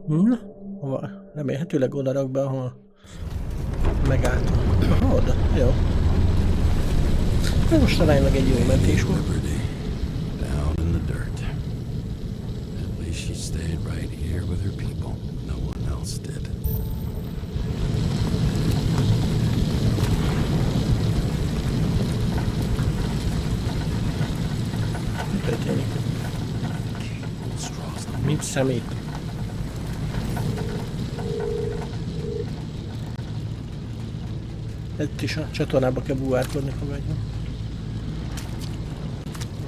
Na, hova? Remélhetőleg oda rak be, ahol megálltam. Aha, oda. Jó. Most aránylag egy jó mentés volt. Down in the dirt. At least she stayed right here with her people. No one else did. Mi történik? Mit szemét? Itt is a csatornába kell búvárkodni, ha vagy.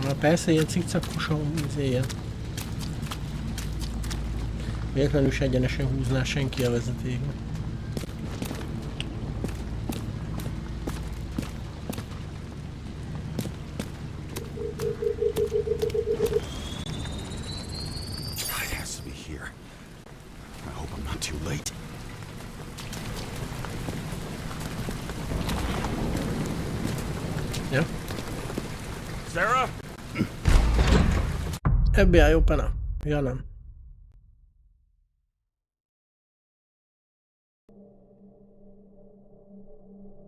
Na persze, ilyen cikcakosan ilyen. Véletlenül is egyenesen húzná senki a vezetékbe. Ja. Sarah? FBI open up. Ja nem.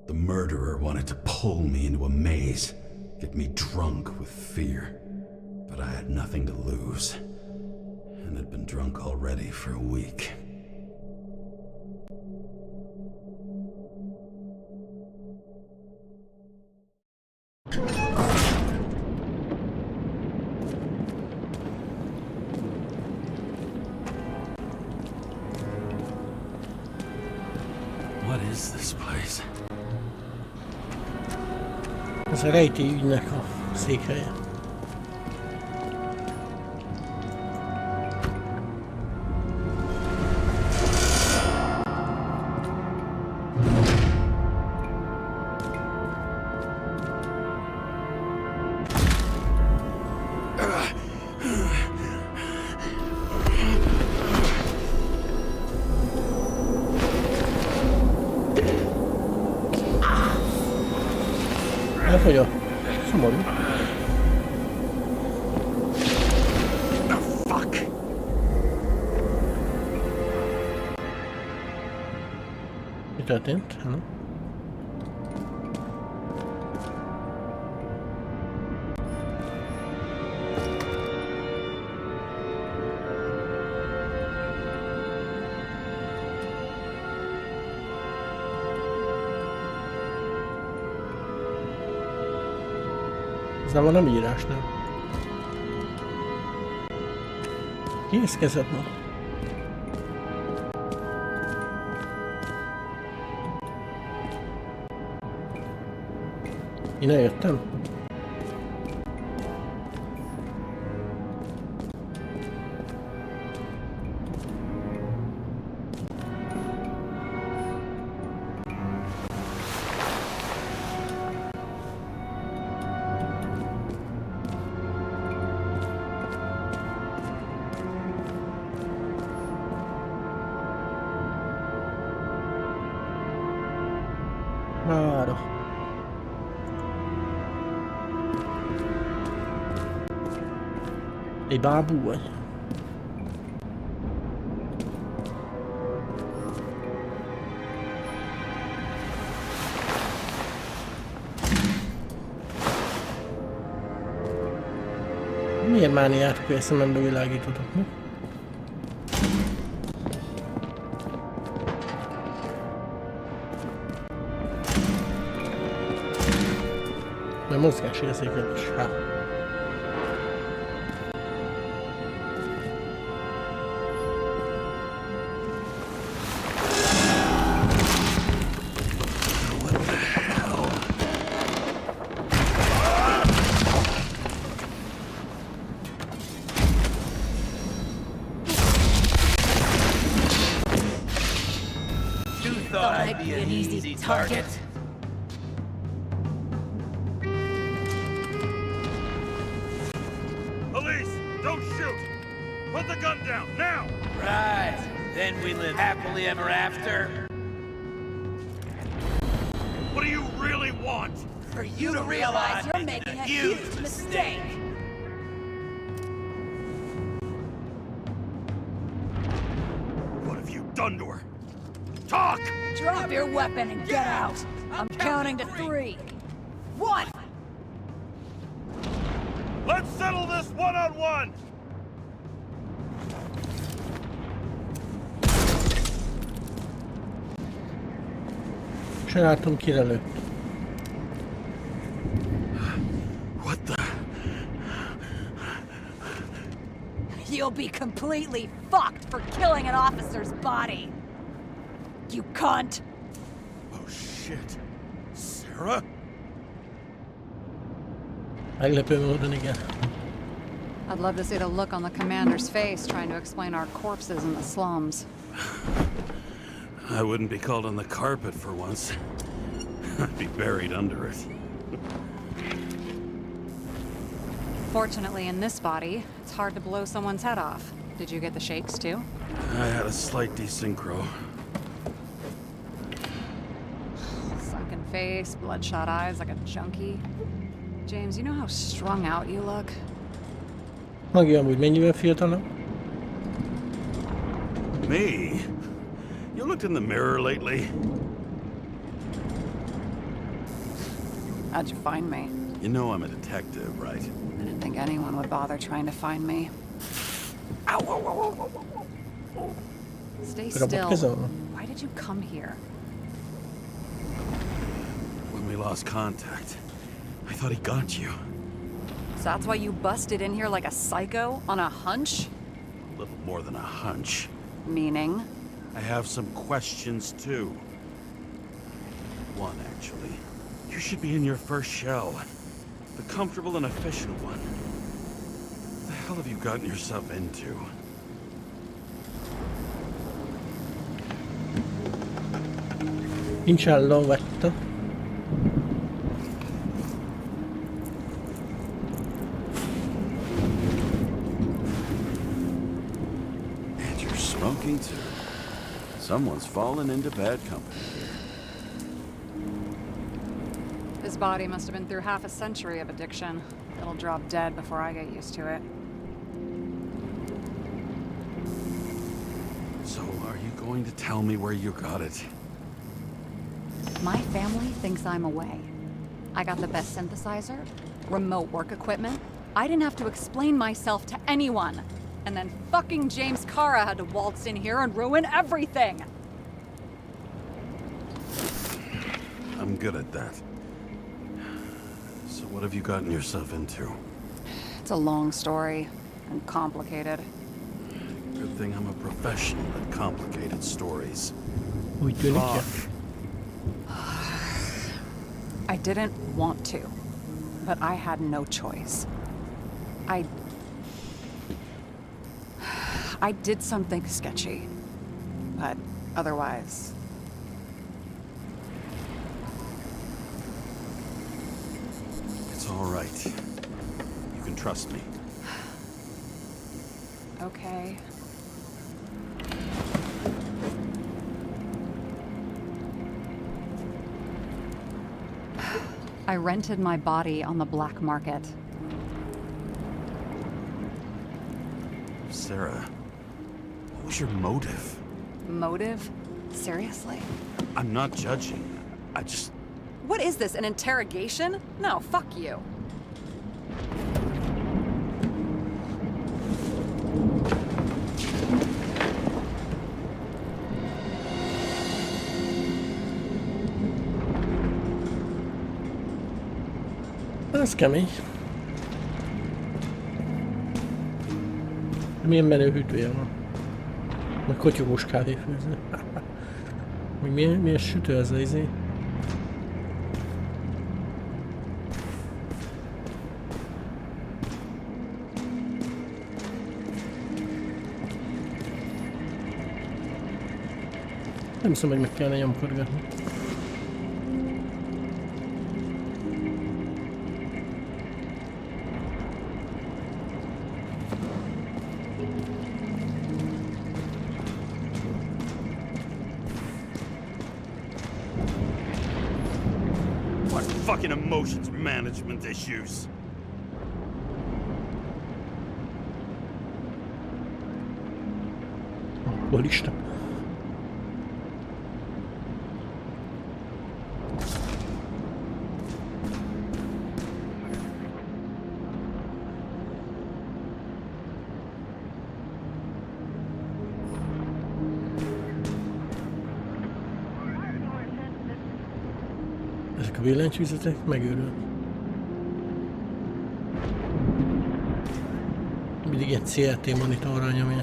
The murderer wanted to pull me into a maze, get me drunk with fear. But I had nothing to lose, and had been drunk already for a week. What is this place? Ez a rejtélyügynek a székhelye. Elfogyott. Szomorú. Mi történt? Nem? Nem van nem írásnál. Készkezett ma. Én eljöttem. Mára. Egy bábú vagy? Miért mániátok, hogy szemembe világítotok, mi? A mozgásérzéket is, hát. Thought I'd be an easy target. Police, don't shoot! Put the gun down, now! Right, then we live happily ever after. What do you really want? For you to realize you're making a huge mistake! done to her? Talk! Drop your weapon and get out! I'm counting to 3. 1! Let's settle this one-on-one! Se látom, kire lőtt. What the? You'll be completely fucked for killing an officer's body! You cunt! Oh shit. Sarah? Meglepő módon igen. I'd love to see the look on the commander's face trying to explain our corpses in the slums. I wouldn't be called on the carpet for once. I'd be buried under it. Fortunately, in this body, it's hard to blow someone's head off. Did you get the shakes too? I had a slight desynchro. Sunken face, bloodshot eyes like a junkie. James, you know how strung out you look? Magi amúgy mennyivel fiatalabb? Me? You looked in the mirror lately? How'd you find me? You know I'm a detective, right? I didn't think anyone would bother trying to find me. Ow, ow, ow, ow, ow, ow. Stay still. Kezem. Why did you come here? When we lost contact, I thought he got you. So that's why you busted in here like a psycho on a hunch? A little more than a hunch. Meaning? I have some questions too. One, actually. You should be in your first shell. The comfortable and efficient one. What the hell have you gotten yourself into? Inshallah vette. And you're smoking too. Someone's fallen into bad company here. His body must have been through half a century of addiction. It'll drop dead before I get used to it. So, are you going to tell me where you got it? My family thinks I'm away. I got the best synthesizer, remote work equipment. I didn't have to explain myself to anyone. And then fucking James Kara had to waltz in here and ruin everything! I'm good at that. So what have you gotten yourself into? It's a long story, and complicated. Good thing I'm a professional at complicated stories. Úgy tűnik, ja. I didn't want to, but I had no choice. I did something sketchy, but otherwise... It's all right. You can trust me. Okay. I rented my body on the black market. Sarah, what was your motive? Motive? Seriously? I'm not judging. I just... What is this, an interrogation? No, fuck you. Ez kemény. Milyen menő hűtője van. Meg kotyogós kávéfőző. Még milyen sütő ez az izé. Nem hiszem, hogy meg kellene nyomkodgatni. What fucking emotions management issues? Hol Isten? a billentyűzetek, megőrül. Mindig egy CRT monitorra nyomja.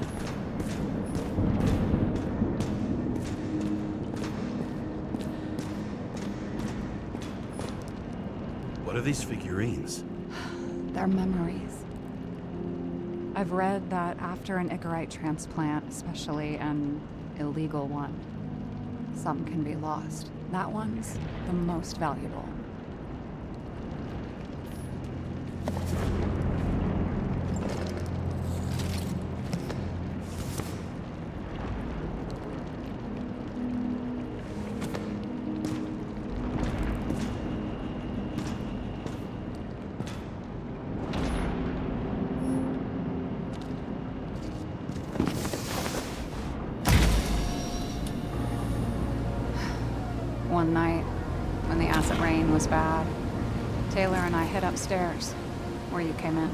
What are these figurines? They're memories. I've read that after an Icarite transplant, especially an illegal one, some can be lost. That one's the most valuable. One night, when the acid rain was bad, Taylor and I hid upstairs, where you came in.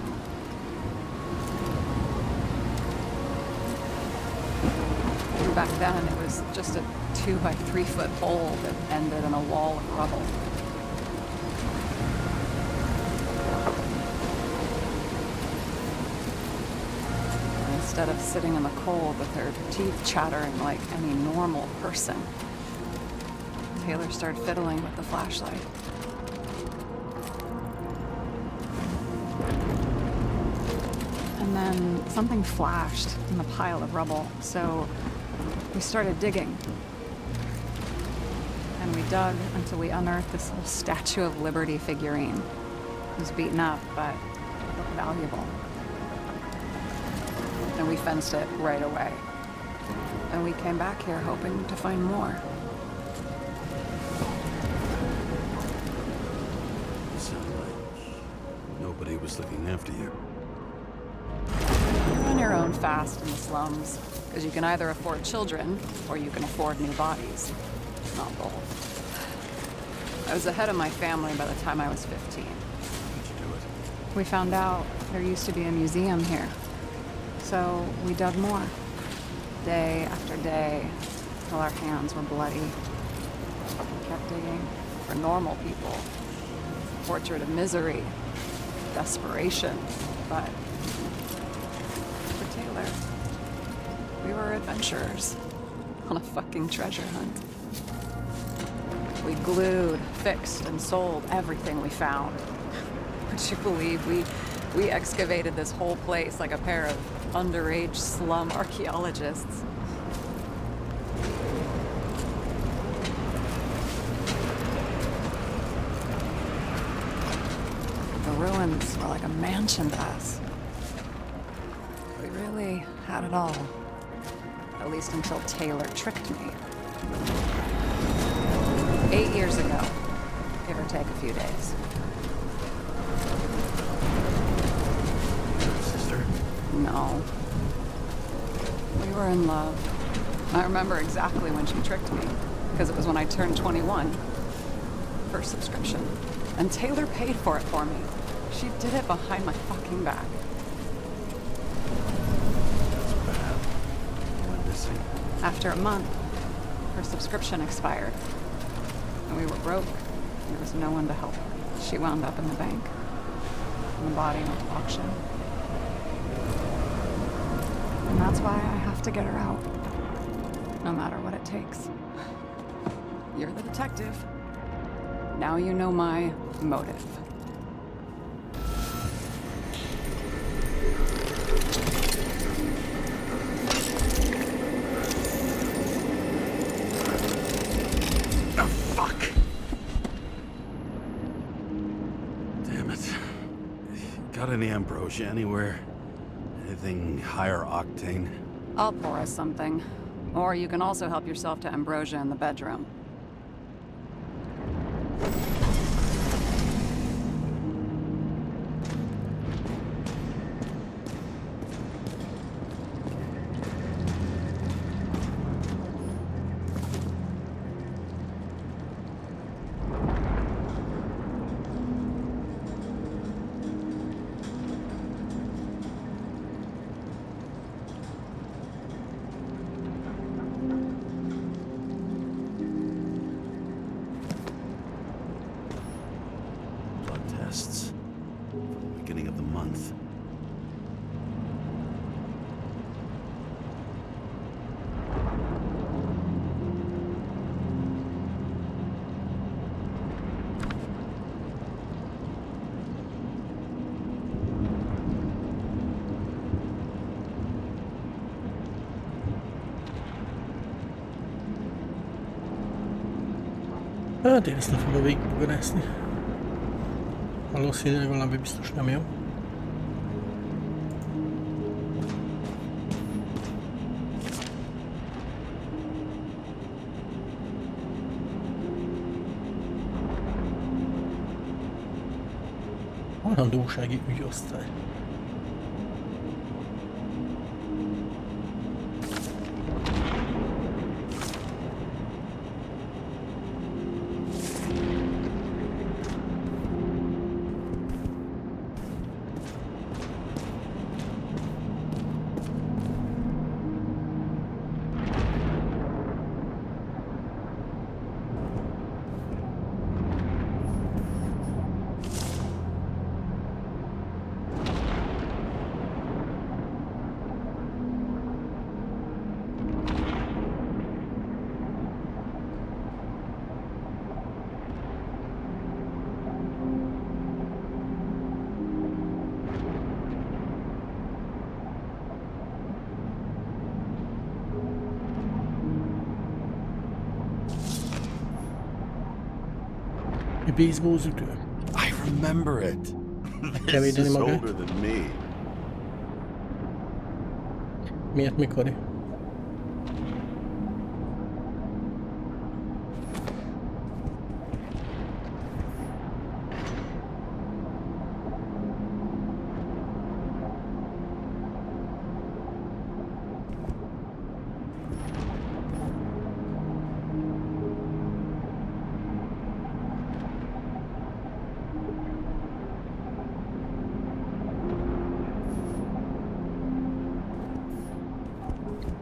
Back then, it was just a 2 by 3 foot hole that ended in a wall of rubble. Instead of sitting in the cold with her teeth chattering like any normal person, Taylor started fiddling with the flashlight. And then something flashed in the pile of rubble, so we started digging. And we dug until we unearthed this little Statue of Liberty figurine. It was beaten up, but it looked valuable. And we fenced it right away. And we came back here hoping to find more. Nobody was looking after you. You're on your own fast in the slums, because you can either afford children, or you can afford new bodies. Not both. I was ahead of my family by the time I was 15. How'd you do it? We found out there used to be a museum here. So we dug more. Day after day, till our hands were bloody. We kept digging for normal people. Portrait of misery. Desperation, but for Taylor, we were adventurers on a fucking treasure hunt. We glued, fixed, and sold everything we found. Would you believe we excavated this whole place like a pair of underage slum archaeologists? The ruins were like a mansion to us. We really had it all. At least until Taylor tricked me. 8 years ago, give or take a few days. Sister? No. We were in love. I remember exactly when she tricked me, because it was when I turned 21. First subscription. And Taylor paid for it for me. She did it behind my fucking back. That's bad. You went missing. After a month, her subscription expired. And we were broke. There was no one to help. She wound up in the bank. And the body went to auction. And that's why I have to get her out. No matter what it takes. You're the detective. Now you know my motive. Got any ambrosia anywhere? Anything higher octane? I'll pour us something. Or you can also help yourself to ambrosia in the bedroom. Hát én ezt nem fogom végigbogarászni. Valószínűleg valami biztos nem jó. Halandósági ügyosztály. Baseballütő. I remember it. This is older than me. Miért, mikor?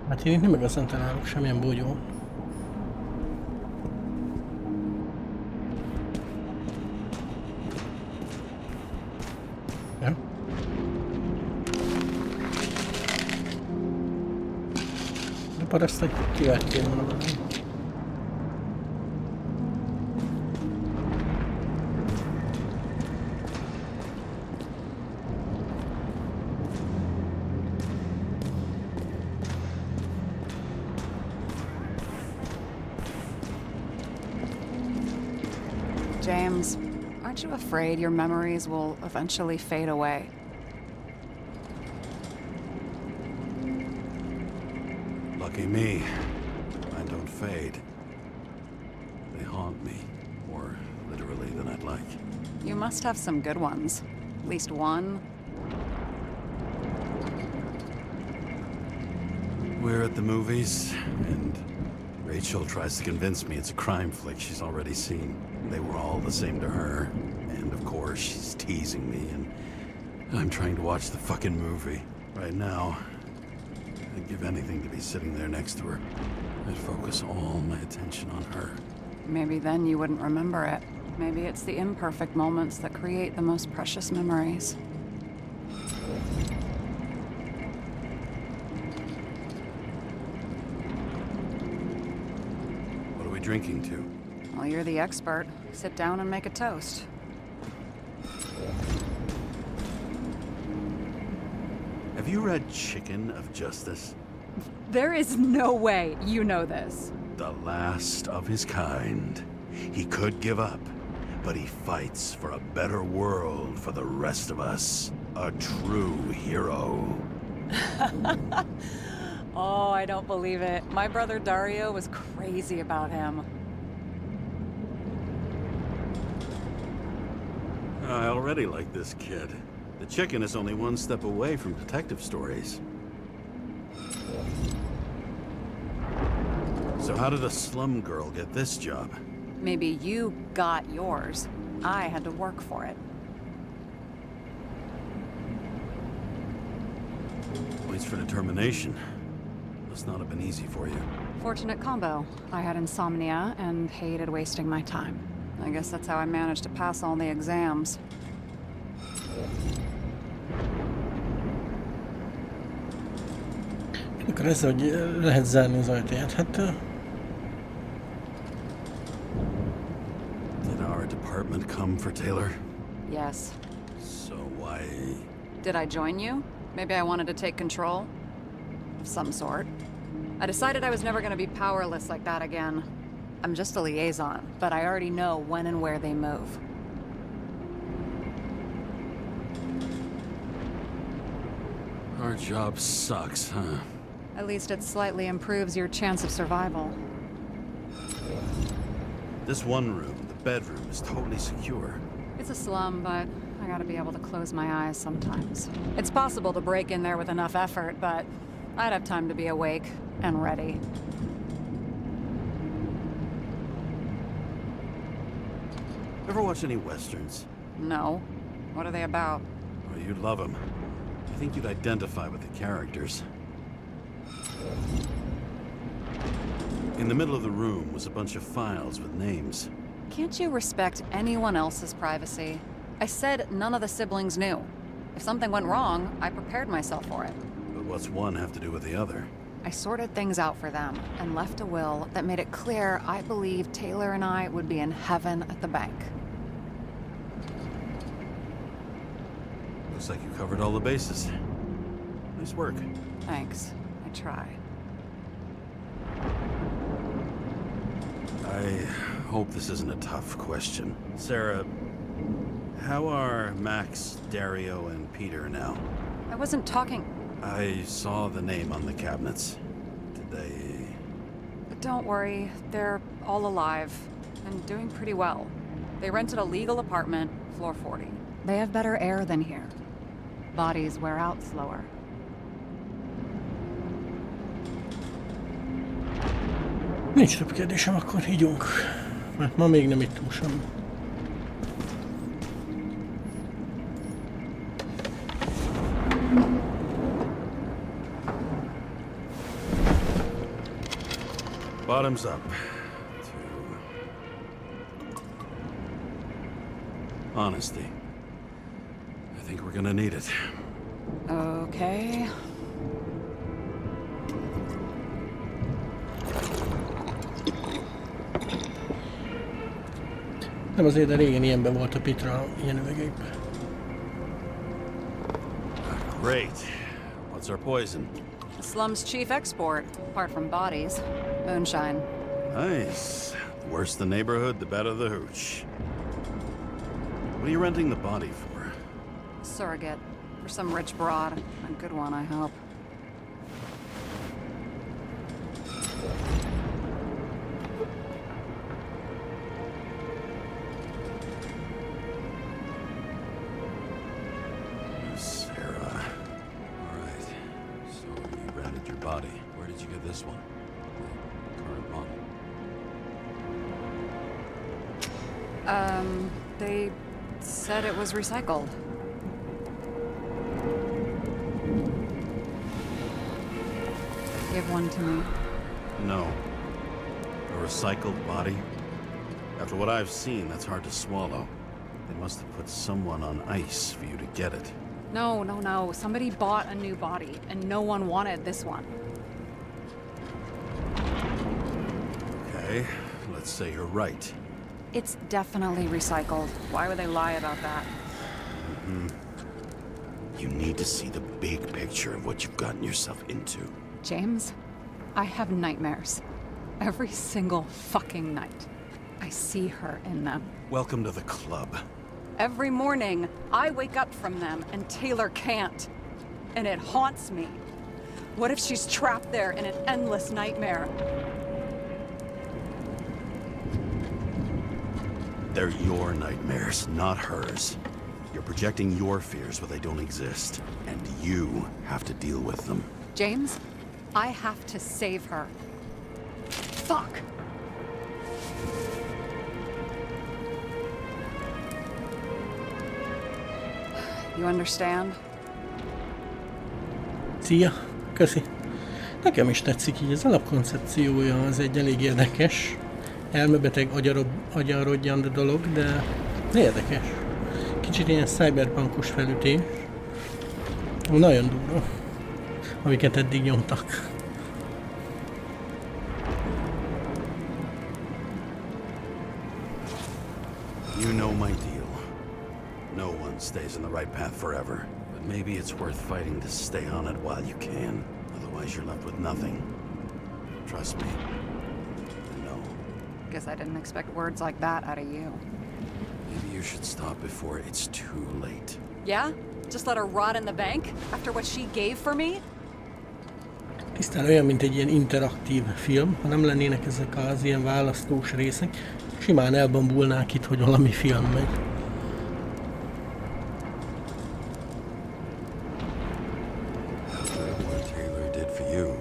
Hát én itt nem igazán találok semmilyen bogyó. Ja. De paraszt, hogy kivettél volna. James, aren't you afraid your memories will eventually fade away? Lucky me. Mine don't fade. They haunt me. More literally than I'd like. You must have some good ones. At least one. We're at the movies, and Rachel tries to convince me it's a crime flick she's already seen. They were all the same to her. And of course, she's teasing me, and I'm trying to watch the fucking movie. Right now, I'd give anything to be sitting there next to her. I'd focus all my attention on her. Maybe then you wouldn't remember it. Maybe it's the imperfect moments that create the most precious memories. What are we drinking to? Well, you're the expert. Sit down and make a toast. Have you read Chicken of Justice? There is no way you know this. The last of his kind. He could give up, but he fights for a better world for the rest of us. A true hero. Oh, I don't believe it. My brother Dario was crazy about him. I already like this kid. The chicken is only one step away from detective stories. So how did a slum girl get this job? Maybe you got yours. I had to work for it. Points for determination. Must not have been easy for you. Fortunate combo. I had insomnia and hated wasting my time. I guess that's how I managed to pass all the exams. Akkor ez, hogy lehet zárni az ajtaját, hát... Did our department come for Taylor? Yes. So why... Did I join you? Maybe I wanted to take control? Of some sort. I decided I was never gonna be powerless like that again. I'm just a liaison, but I already know when and where they move. Our job sucks, huh? At least it slightly improves your chance of survival. This one room, the bedroom, is totally secure. It's a slum, but I gotta be able to close my eyes sometimes. It's possible to break in there with enough effort, but I'd have time to be awake and ready. Ever watch any westerns? No. What are they about? Oh, you'd love them. I think you'd identify with the characters. In the middle of the room was a bunch of files with names. Can't you respect anyone else's privacy? I said none of the siblings knew. If something went wrong, I prepared myself for it. But what's one have to do with the other? I sorted things out for them and left a will that made it clear I believed Taylor and I would be in heaven at the bank. Looks like you covered all the bases. Nice work. Thanks. I try. I hope this isn't a tough question. Sarah, how are Max, Dario, and Peter now? I wasn't talking... I saw the name on the cabinets. Did they... But don't worry, they're all alive and doing pretty well. They rented a legal apartment, floor 40. They have better air than here. Bodies wear out slower. Nincs több kérdésem, akkor higgyunk. Mert ma még nem ittunk sem. Bottoms up. To honesty. I think we're gonna need it. Okay. Nem azért, de régen ilyenben volt a Pitra, ilyen üvegekben. Great. What's our poison? The slum's chief export, apart from bodies. Moonshine. Nice. The worse the neighborhood, the better the hooch. What are you renting the body for? Surrogate. For some rich broad. A good one, I hope. Sarah. All right. So you rented your body. Where did you get this one? The current model. They said it was recycled. Give one to me. No. A recycled body? After what I've seen, that's hard to swallow. They must have put someone on ice for you to get it. No, no, no. Somebody bought a new body, and no one wanted this one. Okay, let's say you're right. It's definitely recycled. Why would they lie about that? You need to see the big picture of what you've gotten yourself into. James, I have nightmares. Every single fucking night. I see her in them. Welcome to the club. Every morning, I wake up from them and Taylor can't. And it haunts me. What if she's trapped there in an endless nightmare? They're your nightmares, not hers. You're projecting your fears where they don't exist, and you have to deal with them. James, I have to save her. Fuck! You understand? Szia! Köszi! Nekem is tetszik így, az alapkoncepciója az egy elég érdekes, elmebeteg agyarodjan dolog, de érdekes. Kicsit ilyen cyberpunkus felütés. Nagyon durva, amiket eddig nyomtak. You know my deal. No one stays on the right path forever. But maybe it's worth fighting to stay on it while you can. Otherwise you're left with nothing. Trust me. I know. Guess I didn't expect words like that out of you. Maybe you should stop before it's too late. Yeah? Just let her rot in the bank? After what she gave for me? Tisztán olyan, mint egy ilyen interaktív film. Ha nem lennének ezek az ilyen választós részek, simán elbambulnák itt, hogy valami film megy. What Taylor did for you.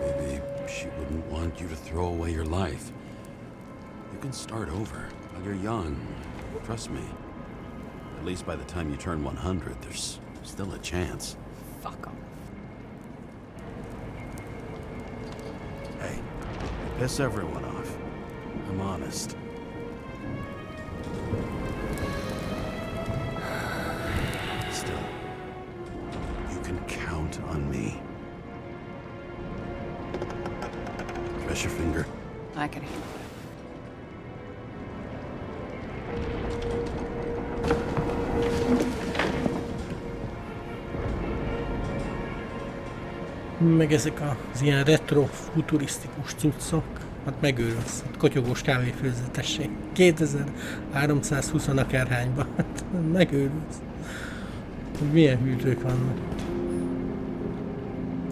Maybe she wouldn't want you to throw away your life. You can start over while you're young. Trust me. At least by the time you turn 100, there's still a chance. Fuck 'em. Hey, you piss everyone off. I'm honest. Still, you can count on me. Press your finger. I can handle it. Meg ezek az ilyen retro, futurisztikus cuccok, hát megőrülsz. Hát kotyogós kávéfőzetesség. 2320 akárhányba. Hát megőrülsz. Milyen hűtők vannak.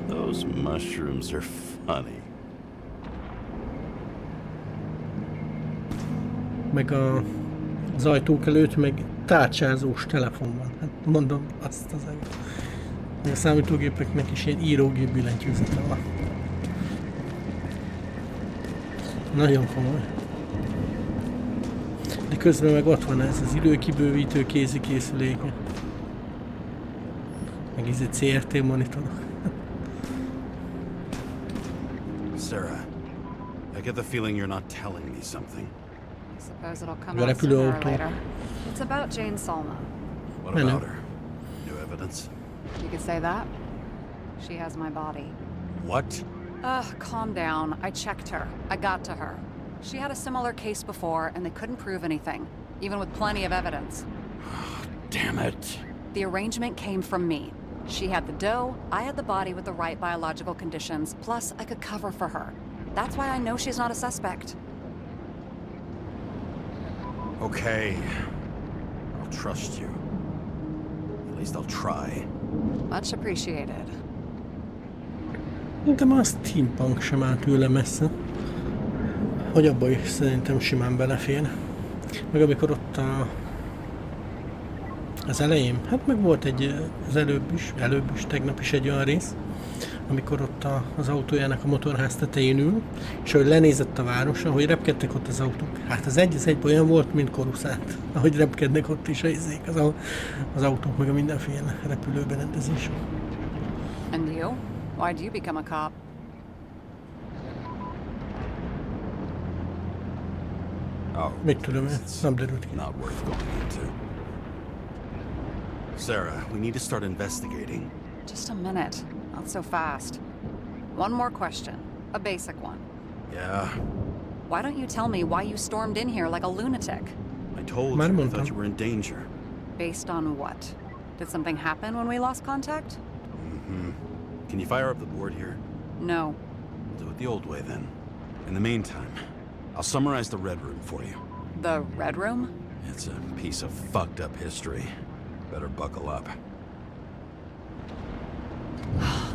Those mushrooms are funny. Meg az ajtók előtt meg tárcsázós telefon van. Hát mondom azt az előtt. A számítógépeknek is ilyen írógép billentyűzete van. Nagyon komoly. De közben meg ott van ez az időkibővítő kézikészülék. Meg ez egy CRT monitorok. Sarah, I get the feeling you're not telling me something. I suppose it'll come Gotta out put it sooner or out. later. It's about Jane Salma. What I know. about her? New evidence? You could say that. She has my body. What? Calm down. I checked her. I got to her. She had a similar case before, and they couldn't prove anything, even with plenty of evidence. Damn it. The arrangement came from me. She had the dough, I had the body with the right biological conditions, plus I could cover for her. That's why I know she's not a suspect. Okay. I'll trust you. At least I'll try. Much appreciated. Szerintem a steampunk sem áll tőle messze. Hogy abba is szerintem simán belefér. Meg amikor ott az elején, hát meg volt az előbb is, tegnap is egy olyan rész, amikor ott az autójának a motorház tetején ül, és ahogy lenézett a városra, hogy repkedtek ott az autók. Hát az egy olyan volt, mint Koruszát, ahogy repkednek ott is az autók, meg a mindenféle repülőberendezés. And you? Why'd you become a cop? Oh, Mit tudom én, it's nem derült ki. not worth going into. Sarah, we need to start investigating. Just a minute. Not so fast. One more question. A basic one. Yeah, Why don't you tell me why you stormed in here like a lunatic? I told Már you I mondtam. thought you were in danger. Based on what? Did something happen when we lost contact? Can you fire up the board here? No. We'll do it the old way then. In the meantime, I'll summarize the Red Room for you. The Red Room? It's a piece of fucked up history. Better buckle up.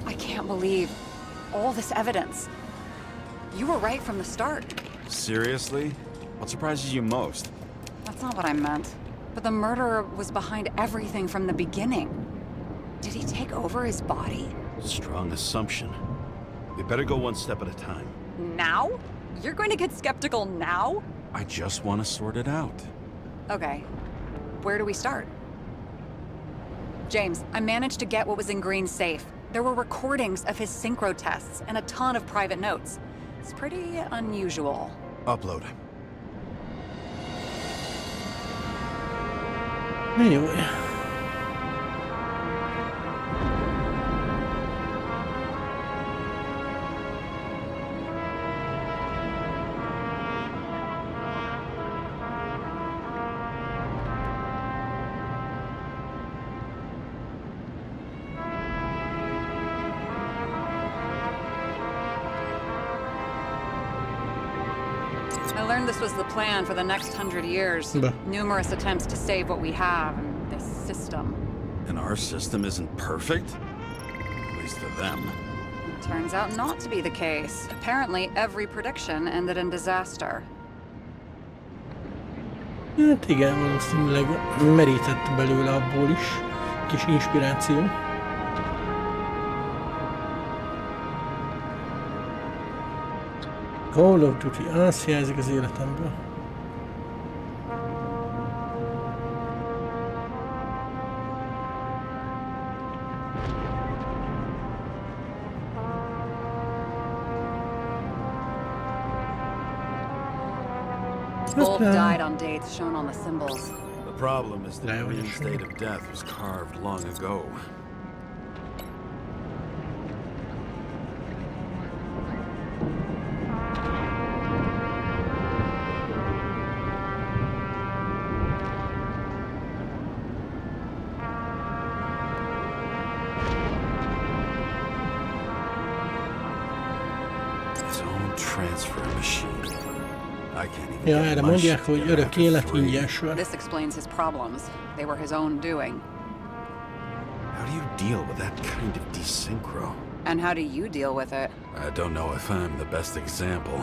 I can't believe all this evidence. You were right from the start. Seriously? What surprises you most? That's not what I meant. But the murderer was behind everything from the beginning. Did he take over his body? Strong assumption. We better go one step at a time. Now? You're going to get skeptical now? I just want to sort it out. Okay. Where do we start? James, I managed to get what was in Green's safe. There were recordings of his synchro tests and a ton of private notes. It's pretty unusual. Upload. Anyway. I learned this was the plan for the next 100 years. Bah. Numerous attempts to save what we have in this system. And our system isn't perfect? At least for them. It turns out not to be the case. Apparently, every prediction ended in disaster. Hát igen, valószínűleg merített belőle abból is. Kis inspiráció. Call of Duty, azt hiányzik az életemből. Both died on dates shown on the symbols. The problem is the Yeah, green well, sure. state of death was carved long ago. Zone transfer machine. I can't even Ja, get erre my mondják, shit hogy together örök after élet 3. ingyen sor. This explains his problems. They were his own doing. How do you deal with that kind of desynchro? And how do you deal with it? I don't know if I'm the best example.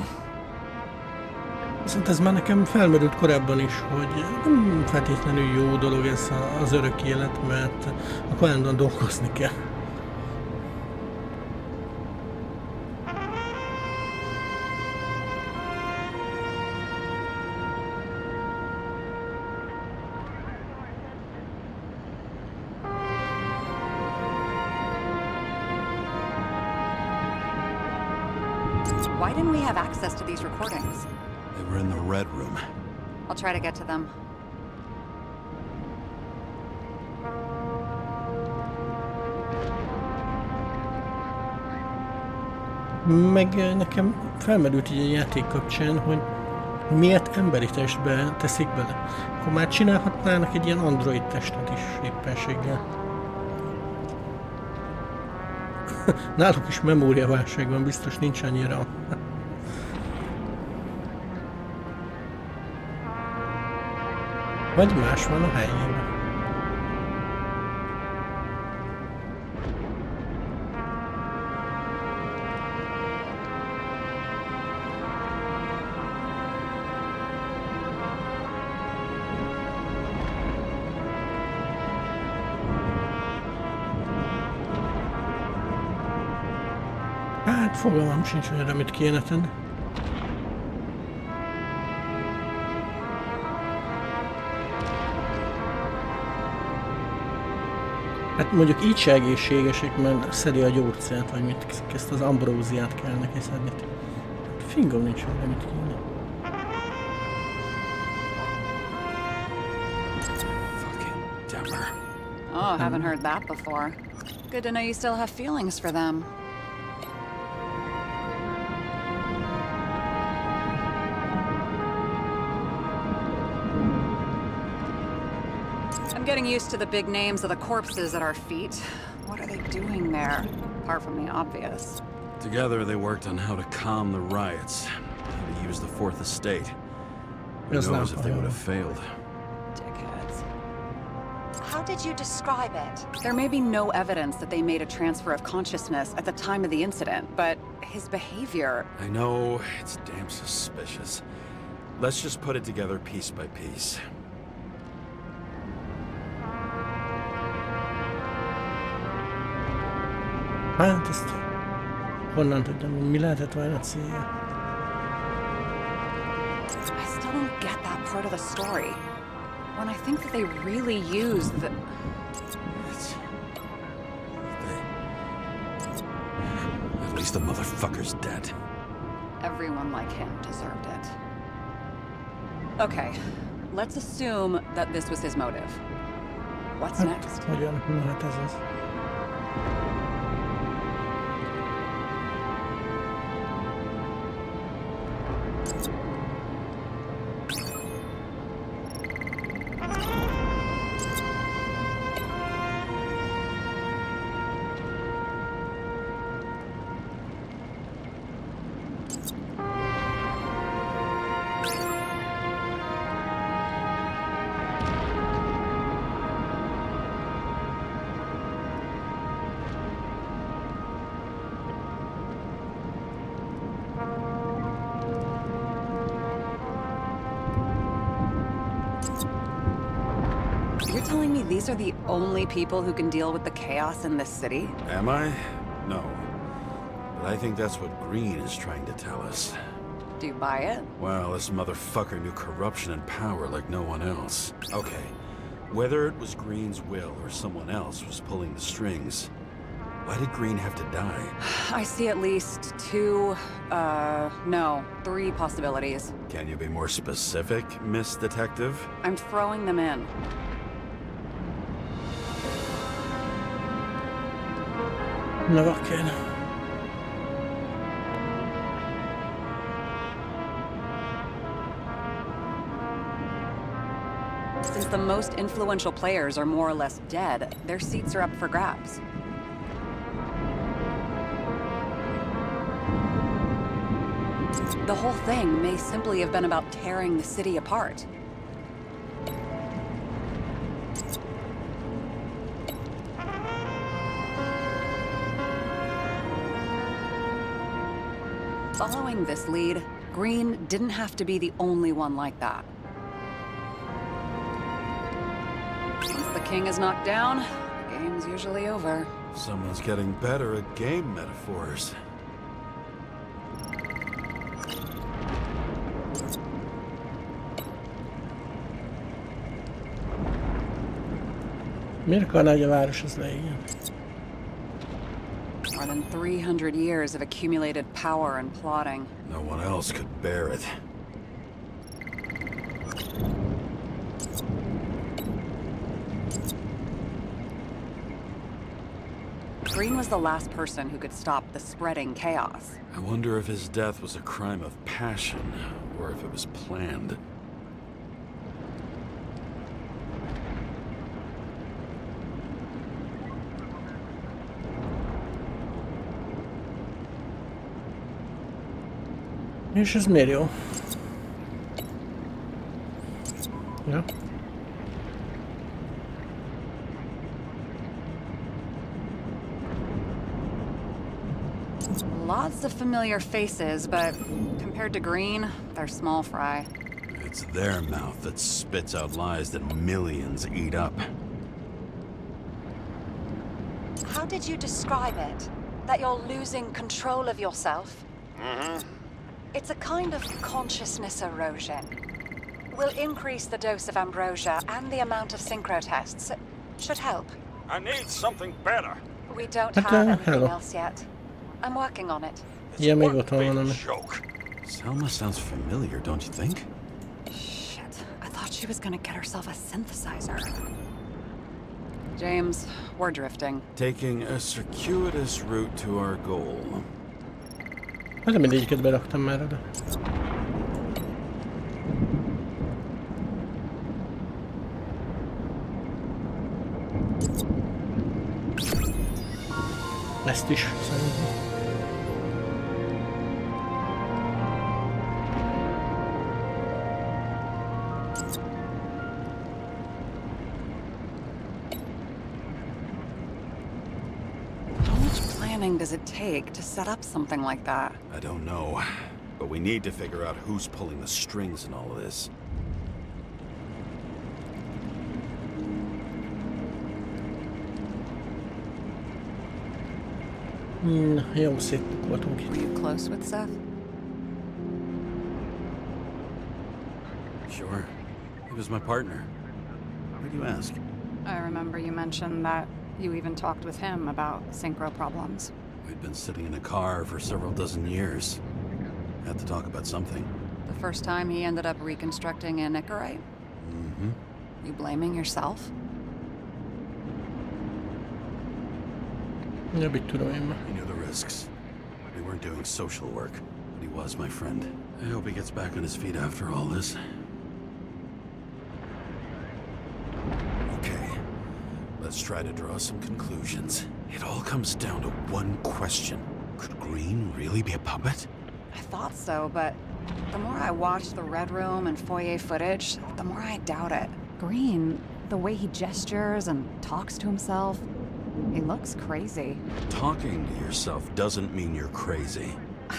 Viszont ez már nekem felmerült korábban is, hogy nem feltétlenül jó dolog ez az örök élet, mert akkor állandóan dolgozni kell. Why didn't we have access to these recordings? They were in the red room. I'll try to get to them. Meg nekem felmerült így a játék kapcsán, hogy miért emberi testbe teszik bele. Akkor már csinálhatnának egy ilyen android testet is éppenséggel. Náluk is memóriaválság van, biztos nincs annyira. Vagy más van a helyében. Hát fogalmam sincs, hogy erre mit kéne tenni. Hát mondjuk így se egészségesek, mert szedi a gyógyszert, vagy mit, ezt az ambróziát kell neki szedni. Hát fingom nincs, hogy mit kéne. Fucking Demmer. Oh, haven't heard that before. Good to know you still have feelings for them. I'm getting used to the big names of the corpses at our feet. What are they doing there? Apart from the obvious. Together, they worked on how to calm the riots, how to use the Fourth Estate. Who Yes, knows now, if they would yeah. have failed? Dickheads. How did you describe it? There may be no evidence that they made a transfer of consciousness at the time of the incident, but his behavior... I know, it's damn suspicious. Let's just put it together piece by piece. Hát ezt honnan tudjam, mi lehetett volna a célja? I still don't get that part of the story. When I think that they really used the... It's... At least the motherfucker's dead. Everyone like him deserved it. Okay, let's assume that this was his motive. What's next? Hogyan? Na hát ez az. telling me these are the only people who can deal with the chaos in this city? Am I? No. But I think that's what Green is trying to tell us. Do you buy it? Well, this motherfucker knew corruption and power like no one else. Okay, whether it was Green's will or someone else was pulling the strings, why did Green have to die? I see at least three possibilities. Can you be more specific, Miss Detective? I'm throwing them in. Na vad kul. Since the most influential players are more or less dead, their seats are up for grabs. The whole thing may simply have been about tearing the city apart. Following this lead, Green didn't have to be the only one like that. Once the king is knocked down, the game's usually over. Someone's getting better at game metaphors. Miért akarná, hogy a város az leégjen? More than 300 years of accumulated power and plotting. No one else could bear it. Green was the last person who could stop the spreading chaos. I wonder if his death was a crime of passion, or if it was planned. És ez miért jó? Ja. Lots of familiar faces, but compared to Green, they're small fry. It's their mouth that spits out lies that millions eat up. How did you describe it? That you're losing control of yourself? It's a kind of consciousness erosion. We'll increase the dose of ambrosia and the amount of synchro tests. Should help. I need something better. We don't But, have anything hello. else yet. I'm working on it. Ja, még One ott van big valami. joke. Selma sounds familiar, don't you think? Shit, I thought she was gonna get herself a synthesizer. James, we're drifting. Taking a circuitous route to our goal. Hát mindegyiket beraktam már oda. Ezt is szerintem. How much planning does it take to set up something like that? I don't know, but we need to figure out who's pulling the strings in all of this. Jó, szétvoltunk Were itt. you close with Seth? Sure. He was my partner. Why do you ask? I remember you mentioned that you even talked with him about synchro problems. We'd been sitting in a car for several dozen years. Had to talk about something. The first time he ended up reconstructing a Nicorite? Mm-hmm. You blaming yourself? Ja, mit tudom én már. He knew the risks. We weren't doing social work, but he was my friend. I hope he gets back on his feet after all this. Okay, let's try to draw some conclusions. It all comes down to one question. Could Green really be a puppet? I thought so, but the more I watch the Red Room and foyer footage, the more I doubt it. Green, the way he gestures and talks to himself, he looks crazy. Talking to yourself doesn't mean you're crazy.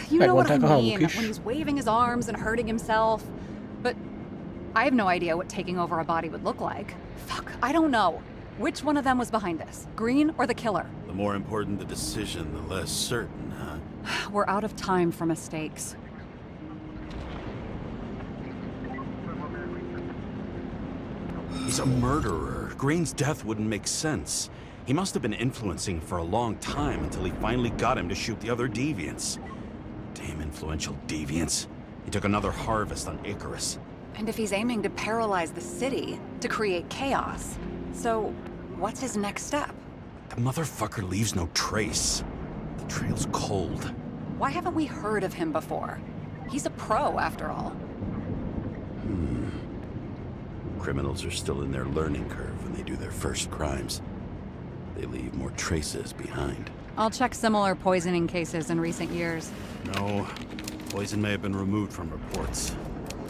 You know what I Megmondták a mean, hanguk is. when he's waving his arms and hurting himself. But I have no idea what taking over a body would look like. Fuck, I don't know. Which one of them was behind this? Green or the killer? The more important the decision, the less certain, huh? We're out of time for mistakes. He's a murderer. Green's death wouldn't make sense. He must have been influencing for a long time until he finally got him to shoot the other deviants. Damn influential deviants. He took another harvest on Icarus. And if he's aiming to paralyze the city, to create chaos, so what's his next step? The motherfucker leaves no trace. The trail's cold. Why haven't we heard of him before? He's a pro, after all. Criminals are still in their learning curve when they do their first crimes. They leave more traces behind. I'll check similar poisoning cases in recent years. No, poison may have been removed from reports.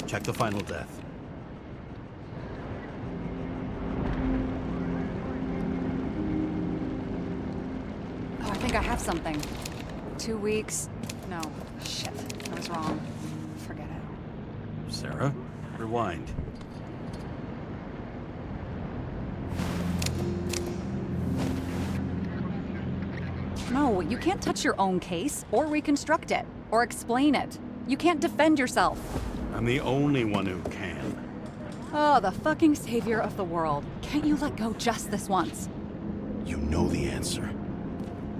Check the final death. Oh, I think I have something. 2 weeks. No, shit. I was wrong. Forget it. Sarah, rewind. No, you can't touch your own case, or reconstruct it, or explain it. You can't defend yourself. I'm the only one who can. Oh, the fucking savior of the world. Can't you let go just this once? You know the answer.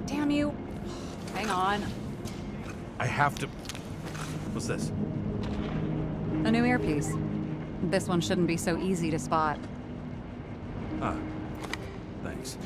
Damn you. Hang on. I have to... What's this? A new earpiece. This one shouldn't be so easy to spot. Ah, thanks.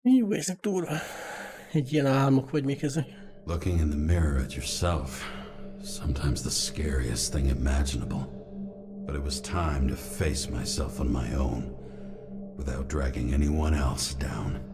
Jó, ezek durva. Egy ilyen álmok vagy még ezek. Looking in the mirror at yourself, sometimes the scariest thing imaginable. But it was time to face myself on my own, without dragging anyone else down.